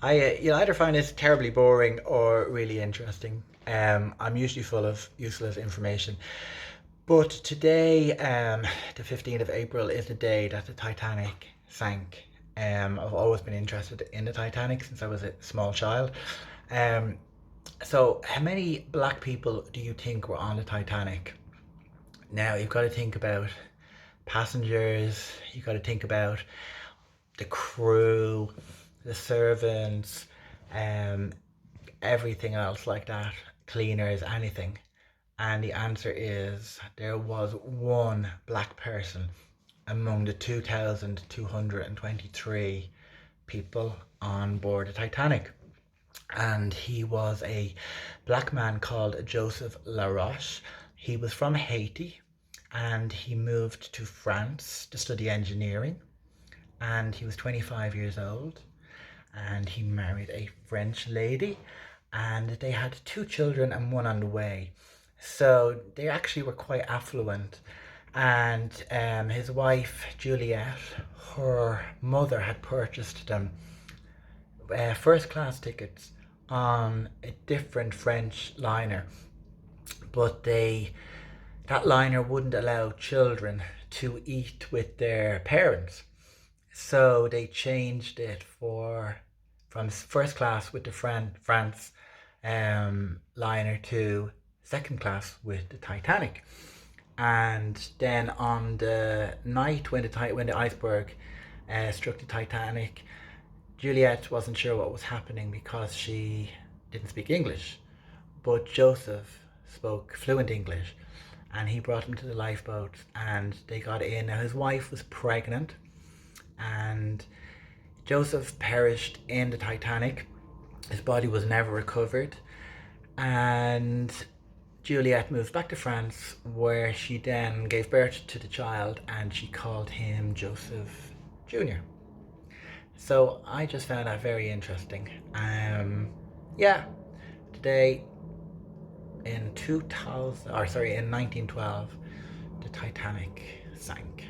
You'll either find it terribly boring or really interesting. I'm usually full of useless information. But today, the 15th of April, is the day that the Titanic sank. I've always been interested in the Titanic since I was a small child. Um, so, how many black people do you think were on the Titanic? Now, you've got to think about passengers, you've got to think about the crew, the servants, um, everything else like that, cleaners, anything. And the answer is there was one black person among the 2,223 people on board the Titanic. And he was a black man called Joseph Laroche. He was from Haiti and he moved to France to study engineering. And he was 25 years old and he married a French lady and they had two children and one on the way. So they actually were quite affluent. And his wife, Juliet, her mother had purchased them first class tickets on a different French liner, but that liner wouldn't allow children to eat with their parents. So they changed it from first class with the France liner to second class with the Titanic. And then on the night when the iceberg struck the Titanic, Juliet wasn't sure what was happening because she didn't speak English, but Joseph spoke fluent English, and he brought him to the lifeboat, and they got in. Now his wife was pregnant, and Joseph perished in the Titanic. His body was never recovered, and Juliet moved back to France, where she then gave birth to the child, and she called him Joseph Jr. So I just found that very interesting. Yeah, today in 2000, or sorry, in 1912, the Titanic sank.